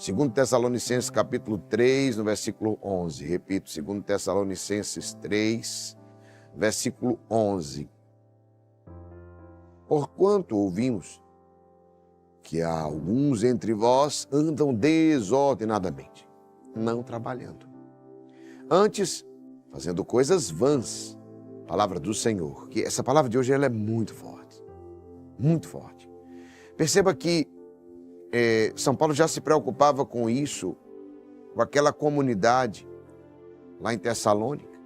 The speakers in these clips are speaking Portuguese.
2 Tessalonicenses capítulo 3, no versículo 11. Repito, 2 Tessalonicenses 3, versículo 11. Porquanto ouvimos que alguns entre vós andam desordenadamente, não trabalhando. Antes, fazendo coisas vãs. Palavra do Senhor. Que essa palavra de hoje ela é muito forte. Muito forte. Perceba que São Paulo já se preocupava com isso, com aquela comunidade lá em Tessalônica.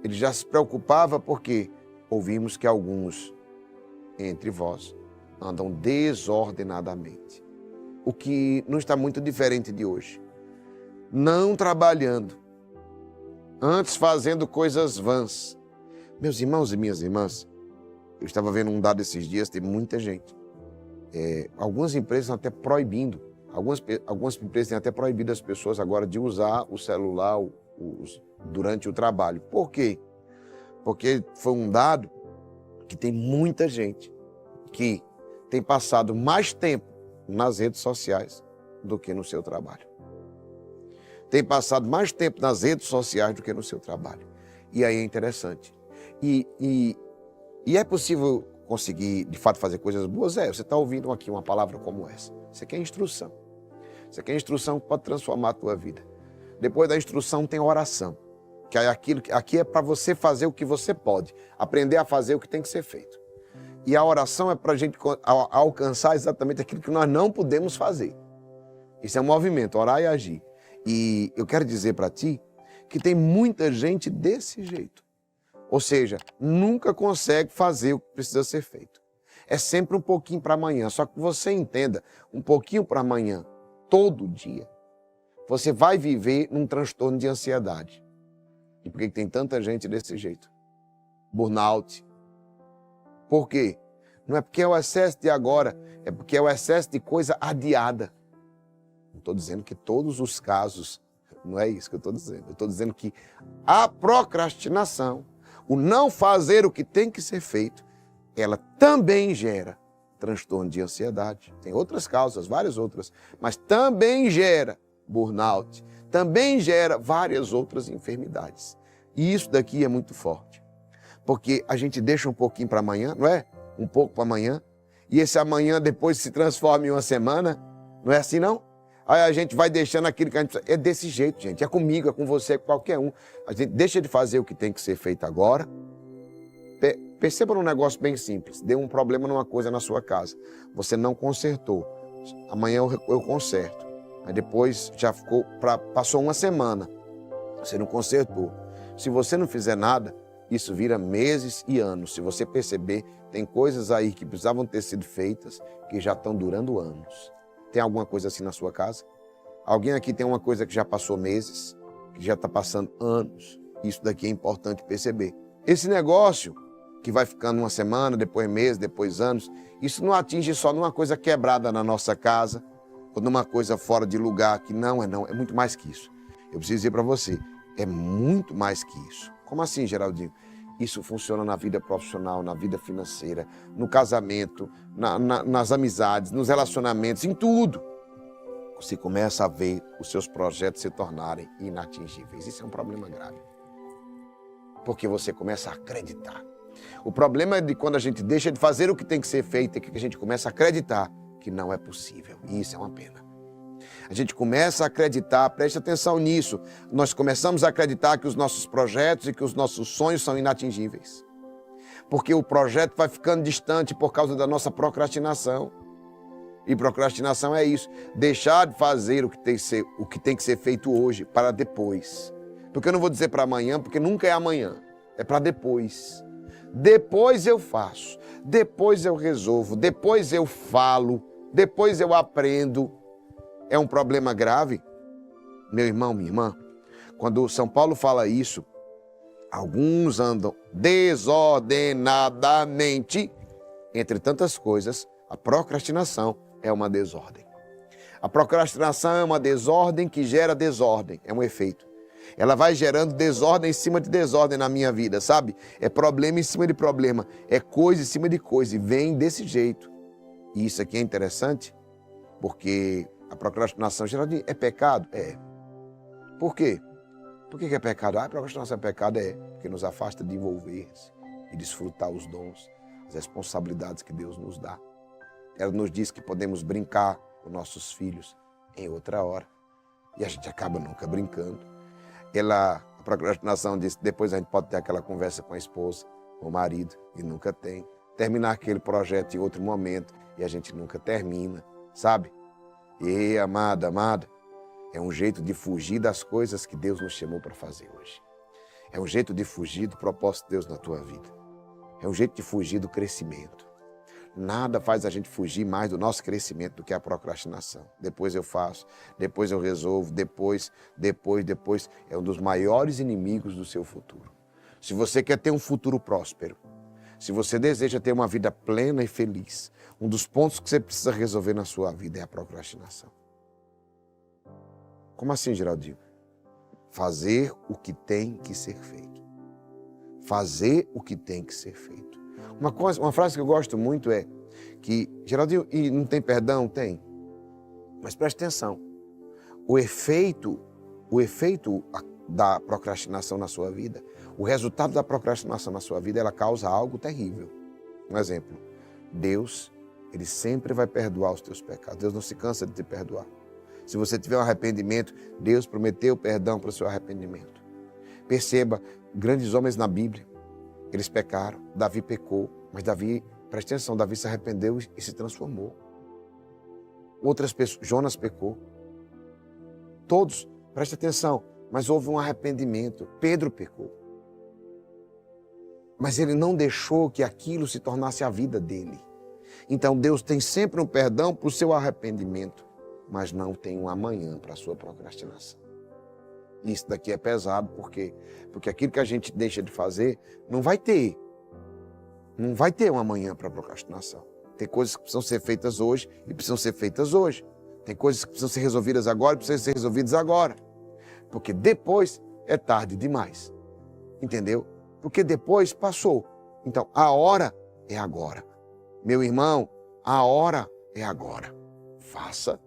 Ele já se preocupava porque ouvimos que alguns entre vós andam desordenadamente. O que não está muito diferente de hoje. Não trabalhando, antes fazendo coisas vãs. Meus irmãos e minhas irmãs, eu estava vendo um dado esses dias, tem muita gente. Algumas empresas estão até proibindo, algumas empresas têm até proibido as pessoas agora de usar o celular durante o trabalho. Por quê? Porque foi um dado que tem muita gente que tem passado mais tempo nas redes sociais do que no seu trabalho. Tem passado mais tempo nas redes sociais do que no seu trabalho. E aí é interessante. E é possível conseguir, de fato, fazer coisas boas? Você está ouvindo aqui uma palavra como essa. Isso aqui é instrução. Isso aqui é instrução que pode transformar a tua vida. Depois da instrução tem a oração. Que é aqui é para você fazer o que você pode. Aprender a fazer o que tem que ser feito. E a oração é para a gente alcançar exatamente aquilo que nós não podemos fazer. Isso é um movimento, orar e agir. E eu quero dizer para ti que tem muita gente desse jeito. Ou seja, nunca consegue fazer o que precisa ser feito. É sempre um pouquinho para amanhã. Só que você entenda, um pouquinho para amanhã, todo dia, você vai viver num transtorno de ansiedade. E por que tem tanta gente desse jeito? Burnout. Por quê? Não é porque é o excesso de agora, é porque é o excesso de coisa adiada. Não estou dizendo que todos os casos, não é isso que eu estou dizendo. Eu estou dizendo que a procrastinação, o não fazer o que tem que ser feito, ela também gera transtorno de ansiedade. Tem outras causas, várias outras, mas também gera burnout, também gera várias outras enfermidades. E isso daqui é muito forte, porque a gente deixa um pouquinho para amanhã, não é? Um pouco para amanhã, e esse amanhã depois se transforma em uma semana, não é assim não? Aí a gente vai deixando aquilo que a gente precisa. É desse jeito, gente. É comigo, é com você, é com qualquer um. A gente deixa de fazer o que tem que ser feito agora. Perceba num negócio bem simples. Deu um problema numa coisa na sua casa. Você não consertou. Amanhã eu conserto. Aí depois passou uma semana. Você não consertou. Se você não fizer nada, isso vira meses e anos. Se você perceber, tem coisas aí que precisavam ter sido feitas que já estão durando anos. Tem alguma coisa assim na sua casa? Alguém aqui tem uma coisa que já passou meses, que já está passando anos? Isso daqui é importante perceber. Esse negócio que vai ficando uma semana, depois meses, depois anos, isso não atinge só numa coisa quebrada na nossa casa, ou numa coisa fora de lugar, que não, é muito mais que isso. Eu preciso dizer para você, é muito mais que isso. Como assim, Geraldinho? Isso funciona na vida profissional, na vida financeira, no casamento, nas amizades, nos relacionamentos, em tudo. Você começa a ver os seus projetos se tornarem inatingíveis. Isso é um problema grave. Porque você começa a acreditar. O problema é de quando a gente deixa de fazer o que tem que ser feito, é que a gente começa a acreditar que não é possível. E isso é uma pena. A gente começa a acreditar, preste atenção nisso, nós começamos a acreditar que os nossos projetos e que os nossos sonhos são inatingíveis. Porque o projeto vai ficando distante por causa da nossa procrastinação. E procrastinação é isso, deixar de fazer o que tem que ser feito hoje para depois. Porque eu não vou dizer para amanhã, porque nunca é amanhã, é para depois. Depois eu faço, depois eu resolvo, depois eu falo, depois eu aprendo. É um problema grave, meu irmão, minha irmã. Quando São Paulo fala isso, alguns andam desordenadamente. Entre tantas coisas, a procrastinação é uma desordem. A procrastinação é uma desordem que gera desordem, é um efeito. Ela vai gerando desordem em cima de desordem na minha vida, sabe? É problema em cima de problema, é coisa em cima de coisa, e vem desse jeito. E isso aqui é interessante, porque A procrastinação, Geraldinho, é pecado? É. Por quê? Por que é pecado? A procrastinação é pecado? É porque nos afasta de envolver-se e desfrutar os dons, as responsabilidades que Deus nos dá. Ela nos diz que podemos brincar com nossos filhos em outra hora. E a gente acaba nunca brincando. A procrastinação diz que depois a gente pode ter aquela conversa com a esposa, com o marido, e nunca tem. Terminar aquele projeto em outro momento e a gente nunca termina, sabe? E, amada, é um jeito de fugir das coisas que Deus nos chamou para fazer hoje. É um jeito de fugir do propósito de Deus na tua vida. É um jeito de fugir do crescimento. Nada faz a gente fugir mais do nosso crescimento do que a procrastinação. Depois eu faço, depois eu resolvo, depois. É um dos maiores inimigos do seu futuro. Se você quer ter um futuro próspero, se você deseja ter uma vida plena e feliz, um dos pontos que você precisa resolver na sua vida é a procrastinação. Como assim, Geraldinho? Fazer o que tem que ser feito. Fazer o que tem que ser feito. Uma frase que eu gosto muito é que, Geraldinho, e não tem perdão? Tem. Mas preste atenção. O efeito da procrastinação na sua vida, o resultado da procrastinação na sua vida, ela causa algo terrível. Um exemplo, Deus, Ele sempre vai perdoar os teus pecados. Deus não se cansa de te perdoar. Se você tiver um arrependimento, Deus prometeu perdão para o seu arrependimento. Perceba, grandes homens na Bíblia, eles pecaram, Davi pecou, mas Davi, preste atenção, Davi se arrependeu e se transformou. Outras pessoas, Jonas pecou. Todos, preste atenção, mas houve um arrependimento. Pedro pecou. Mas ele não deixou que aquilo se tornasse a vida dele. Então Deus tem sempre um perdão para o seu arrependimento, mas não tem um amanhã para a sua procrastinação. Isso daqui é pesado, por quê? Porque aquilo que a gente deixa de fazer, não vai ter um amanhã para a procrastinação. Tem coisas que precisam ser feitas hoje e precisam ser feitas hoje. Tem coisas que precisam ser resolvidas agora e precisam ser resolvidas agora. Porque depois é tarde demais. Entendeu? Porque depois passou. Então, a hora é agora. Meu irmão, a hora é agora. Faça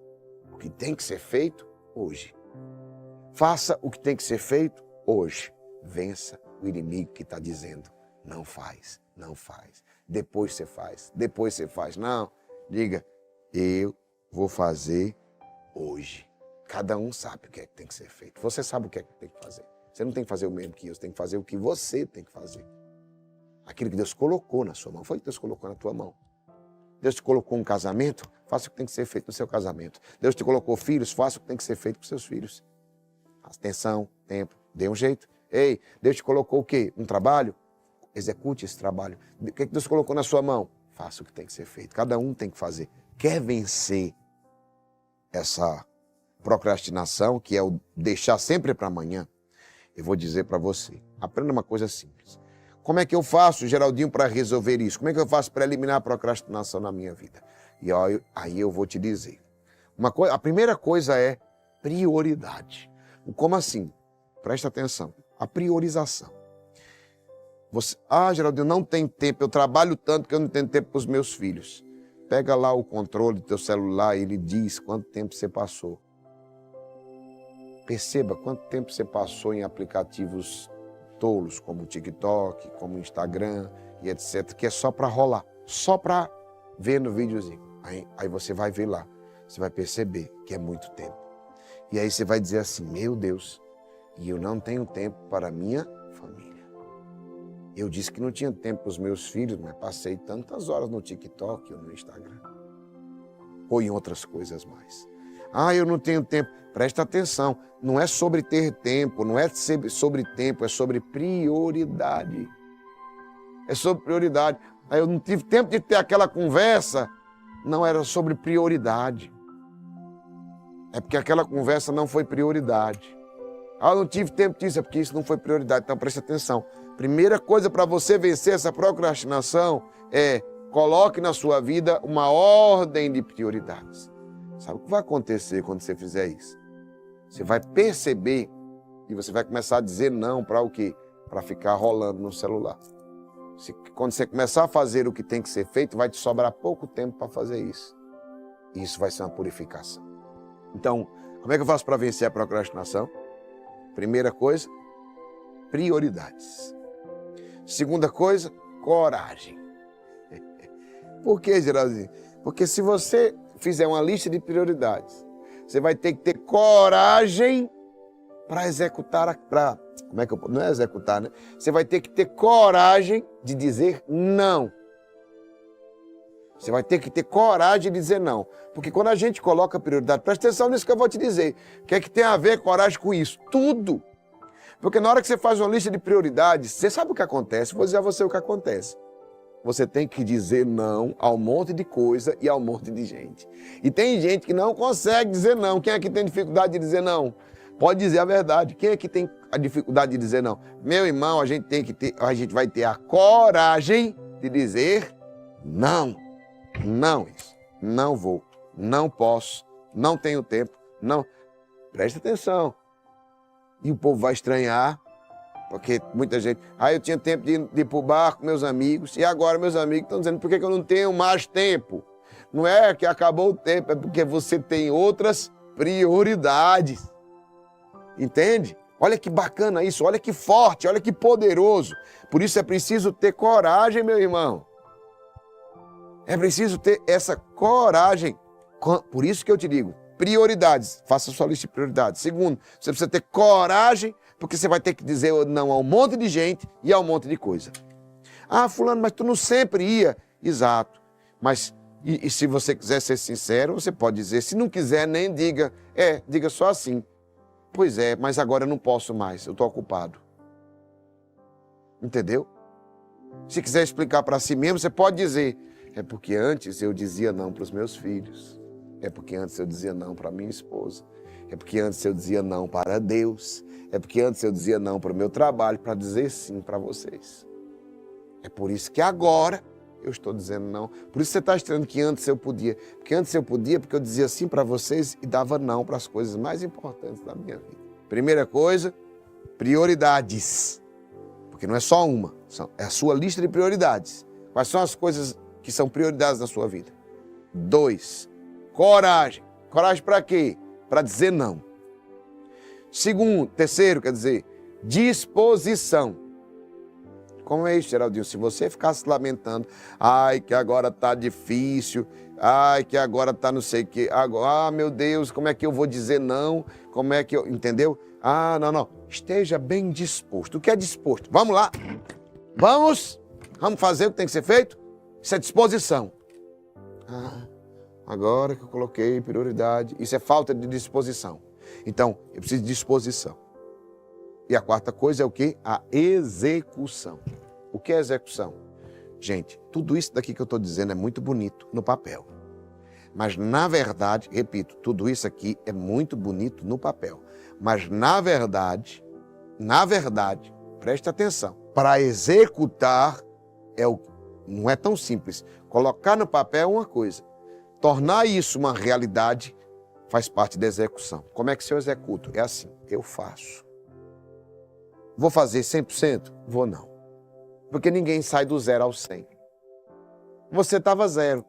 o que tem que ser feito hoje. Faça o que tem que ser feito hoje. Vença o inimigo que está dizendo, não faz, não faz. Depois você faz, depois você faz. Não, diga, eu vou fazer hoje. Cada um sabe o que é que tem que ser feito. Você sabe o que é que tem que fazer. Você não tem que fazer o mesmo que eu, você tem que fazer o que você tem que fazer. Aquilo que Deus colocou na sua mão, foi o que Deus colocou na tua mão. Deus te colocou um casamento, faça o que tem que ser feito no seu casamento. Deus te colocou filhos, faça o que tem que ser feito com seus filhos. Atenção, tempo, dê um jeito. Ei, Deus te colocou o quê? Um trabalho? Execute esse trabalho. O que Deus colocou na sua mão? Faça o que tem que ser feito. Cada um tem que fazer. Quer vencer essa procrastinação, que é o deixar sempre para amanhã? Eu vou dizer para você, aprenda uma coisa simples. Como é que eu faço, Geraldinho, para resolver isso? Como é que eu faço para eliminar a procrastinação na minha vida? E aí eu vou te dizer. A primeira coisa é prioridade. Como assim? Presta atenção. A priorização. Geraldinho, não tem tempo, eu trabalho tanto que eu não tenho tempo para os meus filhos. Pega lá o controle do teu celular e ele diz quanto tempo você passou. Perceba quanto tempo você passou em aplicativos tolos, como o TikTok, como o Instagram e etc., que é só para rolar, só para ver no videozinho. Aí você vai ver lá, você vai perceber que é muito tempo. E aí você vai dizer assim, meu Deus, e eu não tenho tempo para a minha família. Eu disse que não tinha tempo para os meus filhos, mas passei tantas horas no TikTok ou no Instagram. Ou em outras coisas mais. Eu não tenho tempo. Presta atenção, não é sobre ter tempo, não é sobre tempo, é sobre prioridade. É sobre prioridade. Eu não tive tempo de ter aquela conversa, não era sobre prioridade. É porque aquela conversa não foi prioridade. Eu não tive tempo disso, é porque isso não foi prioridade. Então preste atenção. Primeira coisa para você vencer essa procrastinação é coloque na sua vida uma ordem de prioridades. Sabe o que vai acontecer quando você fizer isso? Você vai perceber e você vai começar a dizer não para o quê? Para ficar rolando no celular. Quando você começar a fazer o que tem que ser feito, vai te sobrar pouco tempo para fazer isso. E isso vai ser uma purificação. Então, como é que eu faço para vencer a procrastinação? Primeira coisa, prioridades. Segunda coisa, coragem. Por que, Geraldinho? Porque se você fizer uma lista de prioridades, você vai ter que ter coragem para executar, não é executar, né? Você vai ter que ter coragem de dizer não. Você vai ter que ter coragem de dizer não. Porque quando a gente coloca prioridade, presta atenção nisso que eu vou te dizer. O que é que tem a ver coragem com isso? Tudo. Porque na hora que você faz uma lista de prioridades, você sabe o que acontece? Vou dizer a você o que acontece. Você tem que dizer não a um monte de coisa e a um monte de gente. E tem gente que não consegue dizer não. Quem é que tem dificuldade de dizer não? Pode dizer a verdade. Quem é que tem a dificuldade de dizer não? Meu irmão, a gente vai ter a coragem de dizer não. Não, não vou, não posso, não tenho tempo, não. Presta atenção. E o povo vai estranhar, porque muita gente... eu tinha tempo de ir para o bar com meus amigos, e agora meus amigos estão dizendo, por que eu não tenho mais tempo? Não é que acabou o tempo, é porque você tem outras prioridades. Entende? Olha que bacana isso, olha que forte, olha que poderoso. Por isso é preciso ter coragem, meu irmão. É preciso ter essa coragem. Por isso que eu te digo, prioridades. Faça a sua lista de prioridades. Segundo, você precisa ter coragem, porque você vai ter que dizer não a um monte de gente e a um monte de coisa. Fulano, mas tu não sempre ia. Exato. Mas, e se você quiser ser sincero, você pode dizer. Se não quiser, nem diga. Diga só assim. Pois é, mas agora eu não posso mais, eu estou ocupado. Entendeu? Se quiser explicar para si mesmo, você pode dizer... É porque antes eu dizia não para os meus filhos. É porque antes eu dizia não para minha esposa. É porque antes eu dizia não para Deus. É porque antes eu dizia não para o meu trabalho, para dizer sim para vocês. É por isso que agora eu estou dizendo não. Por isso você está estranhando que antes eu podia. Porque antes eu podia porque eu dizia sim para vocês e dava não para as coisas mais importantes da minha vida. Primeira coisa, prioridades. Porque não é só uma, é a sua lista de prioridades. Quais são as coisas que são prioridades na sua vida? 2, coragem. Coragem para quê? Para dizer não. Terceiro, quer dizer, disposição. Como é isso, Geraldinho? Se você ficar se lamentando, que agora está difícil, que agora está não sei o quê, meu Deus, como é que eu vou dizer não? Como é que eu... Entendeu? Não. Esteja bem disposto. O que é disposto? Vamos lá. Vamos fazer o que tem que ser feito? Isso é disposição. Agora que eu coloquei prioridade, isso é falta de disposição. Então, eu preciso de disposição. E a quarta coisa é o quê? A execução. O que é execução? Gente, tudo isso daqui que eu estou dizendo é muito bonito no papel. Mas, na verdade, repito, tudo isso aqui é muito bonito no papel. Mas, na verdade, preste atenção, para executar não é tão simples. Colocar no papel é uma coisa. Tornar isso uma realidade faz parte da execução. Como é que eu executo? É assim, eu faço. Vou fazer 100%? Vou não. Porque ninguém sai do 0 ao 100. Você estava 0.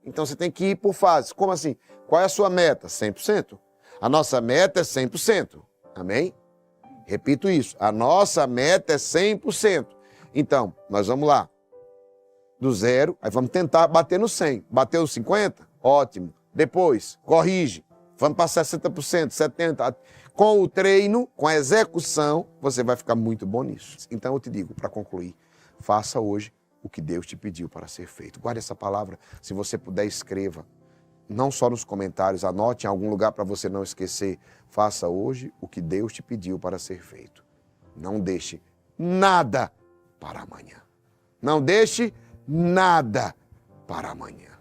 Então você tem que ir por fases. Como assim? Qual é a sua meta? 100%? A nossa meta é 100%. Amém? Repito isso. A nossa meta é 100%. Então, nós vamos lá. Do 0, aí vamos tentar bater no 100. Bateu no 50? Ótimo. Depois, corrige. Vamos para 60%, 70%. Com o treino, com a execução, você vai ficar muito bom nisso. Então eu te digo, para concluir, faça hoje o que Deus te pediu para ser feito. Guarde essa palavra. Se você puder, escreva. Não só nos comentários, anote em algum lugar para você não esquecer. Faça hoje o que Deus te pediu para ser feito. Não deixe nada para amanhã. Não deixe nada para amanhã.